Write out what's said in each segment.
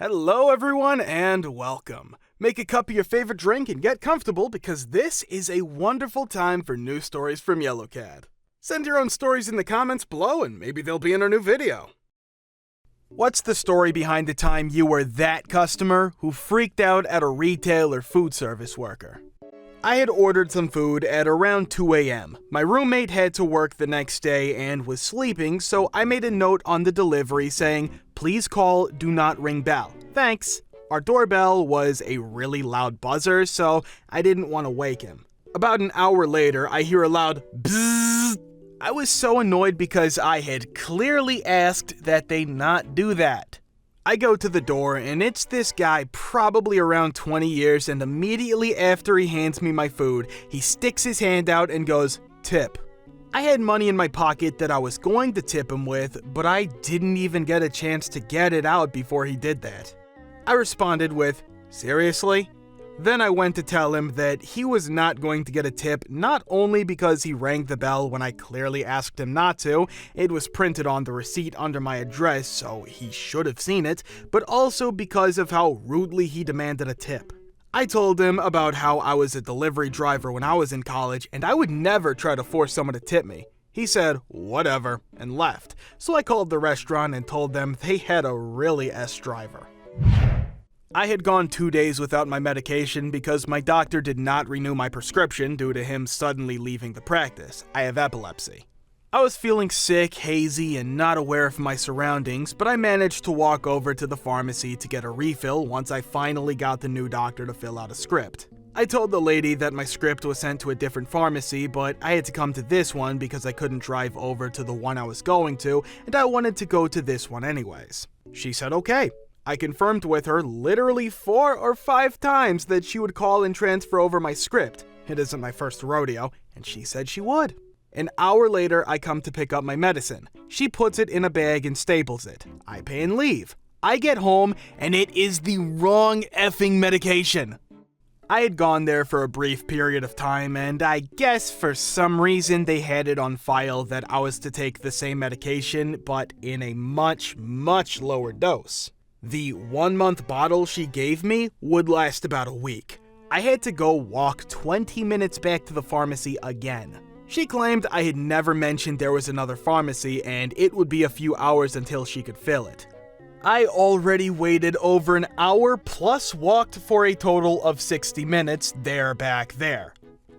Hello everyone and welcome. Make a cup of your favorite drink and get comfortable because this is a wonderful time for news stories from YellowCat. Send your own stories in the comments below and maybe they'll be in our new video. What's the story behind the time you were that customer who freaked out at a retail or food service worker? I had ordered some food at around 2 a.m. My roommate had to work the next day and was sleeping, so I made a note on the delivery saying, "Please call, do not ring bell. Thanks." Our doorbell was a really loud buzzer, so I didn't want to wake him. About an hour later, I hear a loud bzzz. I was so annoyed because I had clearly asked that they not do that. I go to the door and it's this guy probably around 20 years, and immediately after he hands me my food, he sticks his hand out and goes, "Tip." I had money in my pocket that I was going to tip him with, but I didn't even get a chance to get it out before he did that. I responded with, "Seriously?" Then I went to tell him that he was not going to get a tip, not only because he rang the bell when I clearly asked him not to, it was printed on the receipt under my address, so he should have seen it, but also because of how rudely he demanded a tip. I told him about how I was a delivery driver when I was in college, and I would never try to force someone to tip me. He said, "Whatever," and left, so I called the restaurant and told them they had a really S driver. I had gone 2 days without my medication because my doctor did not renew my prescription due to him suddenly leaving the practice. I have epilepsy. I was feeling sick, hazy, and not aware of my surroundings, but I managed to walk over to the pharmacy to get a refill once I finally got the new doctor to fill out a script. I told the lady that my script was sent to a different pharmacy, but I had to come to this one because I couldn't drive over to the one I was going to, and I wanted to go to this one anyways. She said okay. I confirmed with her literally 4 or 5 times that she would call and transfer over my script. It isn't my first rodeo, and she said she would. An hour later, I come to pick up my medicine. She puts it in a bag and staples it. I pay and leave. I get home, and it is the wrong effing medication. I had gone there for a brief period of time, and I guess for some reason they had it on file that I was to take the same medication, but in a much, much lower dose. The 1-month bottle she gave me would last about a week. I had to go walk 20 minutes back to the pharmacy again. She claimed I had never mentioned there was another pharmacy and it would be a few hours until she could fill it. I already waited over an hour plus walked for a total of 60 minutes there back there.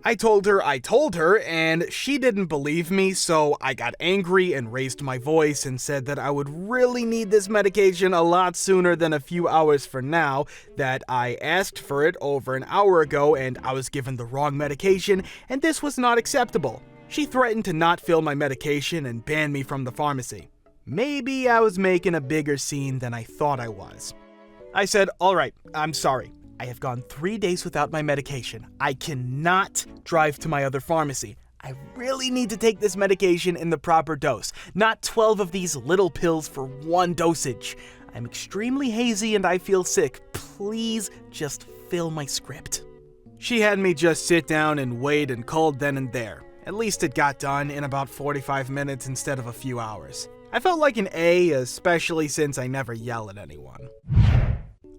I told her, and she didn't believe me, so I got angry and raised my voice and said that I would really need this medication a lot sooner than a few hours from now, that I asked for it over an hour ago and I was given the wrong medication, and this was not acceptable. She threatened to not fill my medication and ban me from the pharmacy. Maybe I was making a bigger scene than I thought I was. I said, "Alright, I'm sorry. I have gone 3 days without my medication. I cannot drive to my other pharmacy. I really need to take this medication in the proper dose, not 12 of these little pills for one dosage. I'm extremely hazy and I feel sick. Please just fill my script." She had me just sit down and wait and called then and there. At least it got done in about 45 minutes instead of a few hours. I felt like an A, especially since I never yell at anyone.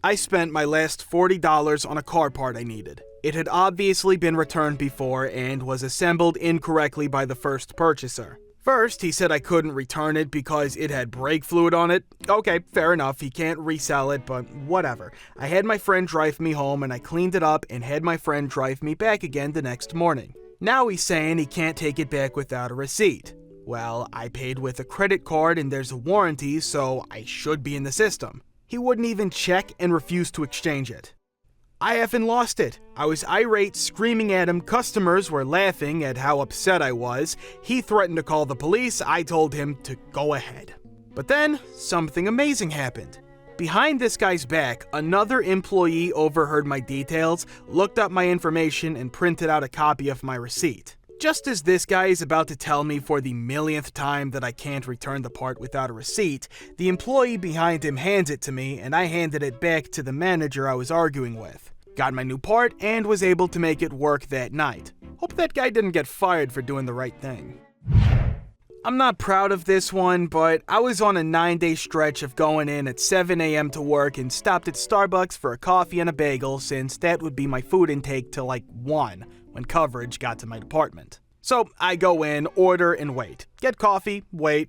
I spent my last $40 on a car part I needed. It had obviously been returned before and was assembled incorrectly by the first purchaser. First, he said I couldn't return it because it had brake fluid on it. Okay, fair enough, he can't resell it, but whatever. I had my friend drive me home and I cleaned it up and had my friend drive me back again the next morning. Now he's saying he can't take it back without a receipt. Well, I paid with a credit card and there's a warranty, so I should be in the system. He wouldn't even check and refused to exchange it. I effing lost it. I was irate, screaming at him. Customers were laughing at how upset I was. He threatened to call the police. I told him to go ahead. But then, something amazing happened. Behind this guy's back, another employee overheard my details, looked up my information, and printed out a copy of my receipt. Just as this guy is about to tell me for the millionth time that I can't return the part without a receipt, the employee behind him hands it to me and I handed it back to the manager I was arguing with. Got my new part and was able to make it work that night. Hope that guy didn't get fired for doing the right thing. I'm not proud of this one, but I was on a 9-day stretch of going in at 7 a.m. to work and stopped at Starbucks for a coffee and a bagel since that would be my food intake till like 1 when coverage got to my department. So I go in, order, and wait. Get coffee, wait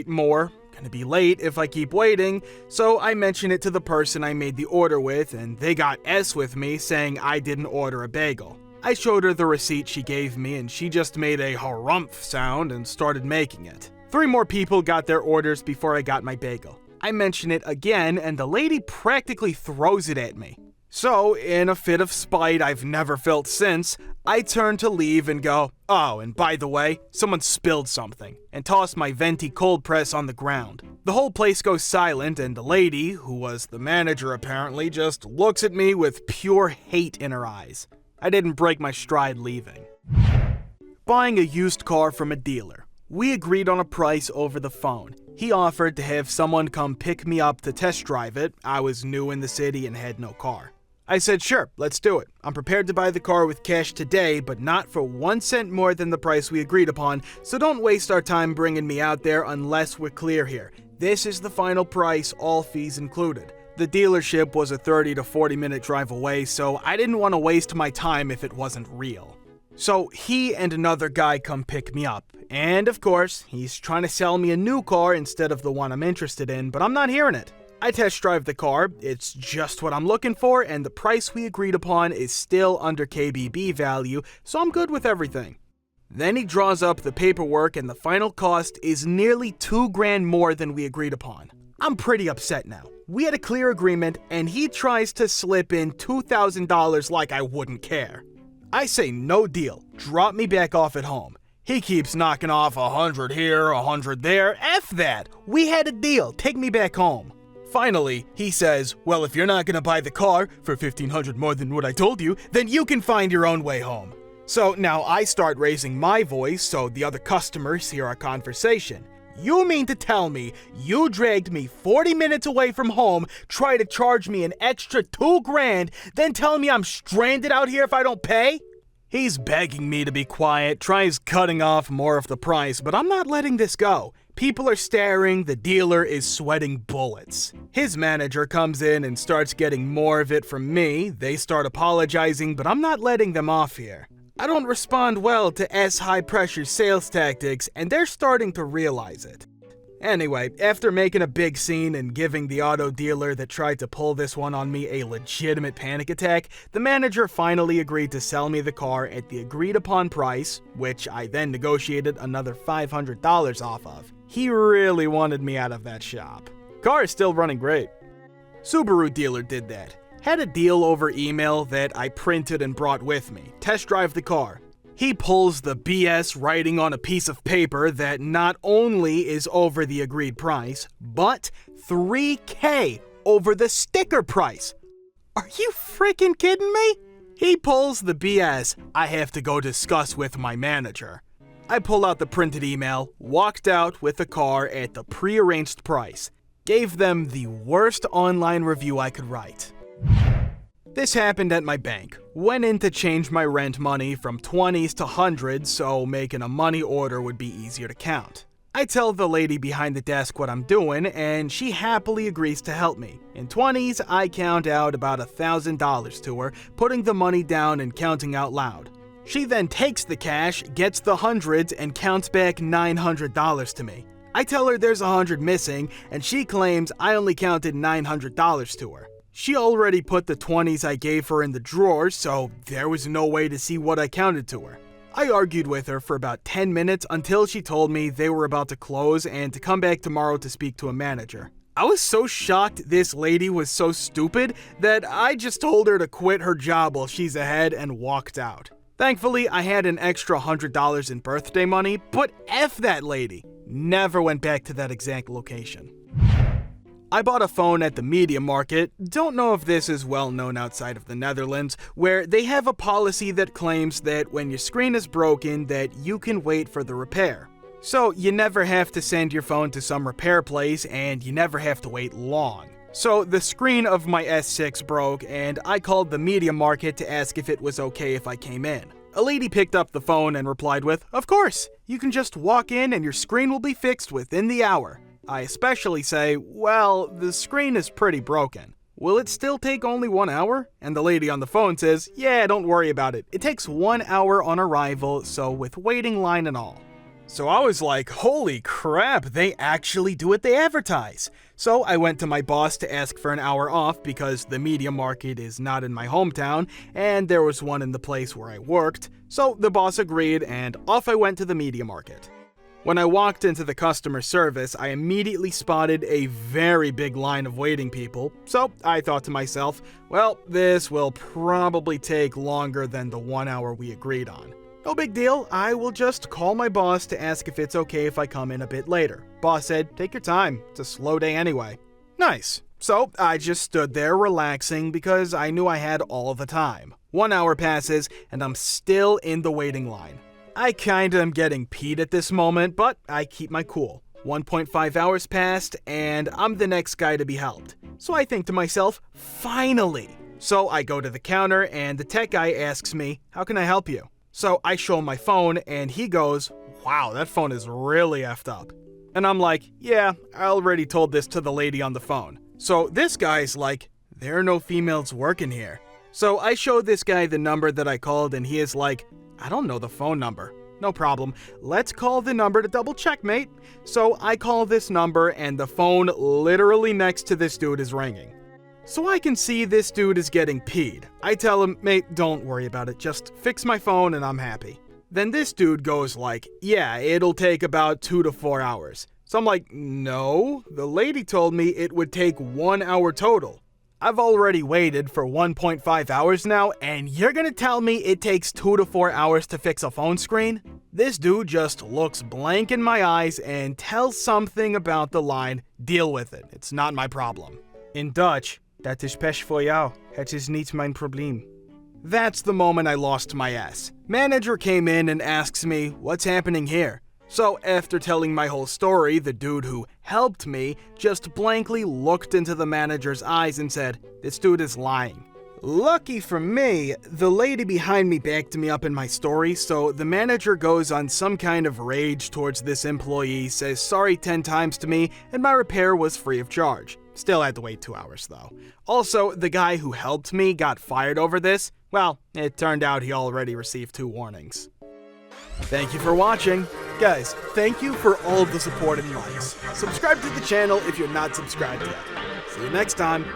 more. Gonna be late if I keep waiting, so I mention it to the person I made the order with, and they got S with me saying I didn't order a bagel. I showed her the receipt she gave me, and she just made a harumph sound and started making it. 3 more people got their orders before I got my bagel. I mention it again, and the lady practically throws it at me. So, in a fit of spite I've never felt since, I turn to leave and go, "Oh, and by the way, someone spilled something," and toss my venti cold press on the ground. The whole place goes silent, and the lady, who was the manager apparently, just looks at me with pure hate in her eyes. I didn't break my stride leaving. Buying a used car from a dealer. We agreed on a price over the phone. He offered to have someone come pick me up to test drive it. I was new in the city and had no car. I said, "Sure, let's do it. I'm prepared to buy the car with cash today, but not for 1 cent more than the price we agreed upon, so don't waste our time bringing me out there unless we're clear here. This is the final price, all fees included." The dealership was a 30 to 40 minute drive away, so I didn't want to waste my time if it wasn't real. So he and another guy come pick me up, and of course, he's trying to sell me a new car instead of the one I'm interested in, but I'm not hearing it. I test drive the car, it's just what I'm looking for, and the price we agreed upon is still under KBB value, so I'm good with everything. Then he draws up the paperwork, and the final cost is nearly $2,000 more than we agreed upon. I'm pretty upset now. We had a clear agreement, and he tries to slip in $2,000 like I wouldn't care. I say no deal, drop me back off at home. He keeps knocking off 100 here, 100 there. F that, we had a deal, take me back home. Finally, he says, "Well, if you're not gonna buy the car for $1,500 more than what I told you, then you can find your own way home." So now I start raising my voice so the other customers hear our conversation. "You mean to tell me you dragged me 40 minutes away from home, try to charge me an extra $2,000, then tell me I'm stranded out here if I don't pay?" He's begging me to be quiet, tries cutting off more of the price, but I'm not letting this go. People are staring, the dealer is sweating bullets. His manager comes in and starts getting more of it from me. They start apologizing, but I'm not letting them off here. I don't respond well to high-pressure sales tactics, and they're starting to realize it. Anyway, after making a big scene and giving the auto dealer that tried to pull this one on me a legitimate panic attack, the manager finally agreed to sell me the car at the agreed-upon price, which I then negotiated another $500 off of. He really wanted me out of that shop. Car is still running great. Subaru dealer did that. Had a deal over email that I printed and brought with me. Test drive the car. He pulls the BS writing on a piece of paper that not only is over the agreed price, but $3,000 over the sticker price. Are you freaking kidding me? He pulls the BS I have to go discuss with my manager. I pull out the printed email, walked out with the car at the prearranged price. Gave them the worst online review I could write. This happened at my bank. Went in to change my rent money from 20s to 100s, so making a money order would be easier to count. I tell the lady behind the desk what I'm doing, and she happily agrees to help me. In 20s, I count out about $1,000 to her, putting the money down and counting out loud. She then takes the cash, gets the hundreds, and counts back $900 to me. I tell her there's 100 missing, and she claims I only counted $900 to her. She already put the 20s I gave her in the drawer, so there was no way to see what I counted to her. I argued with her for about 10 minutes until she told me they were about to close and to come back tomorrow to speak to a manager. I was so shocked this lady was so stupid that I just told her to quit her job while she's ahead and walked out. Thankfully, I had an extra $100 in birthday money, but F that lady. Never went back to that exact location. I bought a phone at the media market. Don't know if this is well known outside of the Netherlands, where they have a policy that claims that when your screen is broken that you can wait for the repair. So you never have to send your phone to some repair place and you never have to wait long. So the screen of my S6 broke and I called the media market to ask if it was okay if I came in. A lady picked up the phone and replied with, "Of course, you can just walk in and your screen will be fixed within the hour." I especially say, "Well, the screen is pretty broken. Will it still take only 1 hour?" And the lady on the phone says, "Yeah, don't worry about it. It takes 1 hour on arrival, so with waiting line and all." So I was like, holy crap, they actually do what they advertise. So I went to my boss to ask for an hour off because the media market is not in my hometown and there was one in the place where I worked. So the boss agreed and off I went to the media market. When I walked into the customer service, I immediately spotted a very big line of waiting people. So I thought to myself, well, this will probably take longer than the 1 hour we agreed on. No big deal, I will just call my boss to ask if it's okay if I come in a bit later. Boss said, "Take your time, it's a slow day anyway." Nice. So I just stood there relaxing because I knew I had all the time. 1 hour passes and I'm still in the waiting line. I kinda am getting peed at this moment, but I keep my cool. 1.5 hours passed and I'm the next guy to be helped. So I think to myself, finally. So I go to the counter and the tech guy asks me, "How can I help you?" So I show him my phone and he goes, "Wow, that phone is really effed up." And I'm like, "Yeah, I already told this to the lady on the phone." So this guy's like, "There are no females working here." So I show this guy the number that I called and he is like, "I don't know the phone number." No problem. Let's call the number to double check, mate. So I call this number and the phone literally next to this dude is ringing. So I can see this dude is getting peed. I tell him, "Mate, don't worry about it. Just fix my phone and I'm happy." Then this dude goes like, "Yeah, it'll take about 2 to 4 hours. So I'm like, "No, the lady told me it would take 1 hour total. I've already waited for 1.5 hours now, and you're gonna tell me it takes 2 to 4 hours to fix a phone screen?" This dude just looks blank in my eyes and tells something about the line, "Deal with it. It's not my problem." In Dutch, "Dat is pech voor jou. Het is niet mijn probleem." That's the moment I lost my ass. Manager came in and asks me, "What's happening here?" So after telling my whole story, the dude who helped me just blankly looked into the manager's eyes and said, "This dude is lying." Lucky for me, the lady behind me backed me up in my story, so the manager goes on some kind of rage towards this employee, says sorry 10 times to me, and my repair was free of charge. Still had to wait 2 hours though. Also, the guy who helped me got fired over this. Well, it turned out he already received 2 warnings. Thank you for watching. Guys, thank you for all of the support and likes. Subscribe to the channel if you're not subscribed yet. See you next time.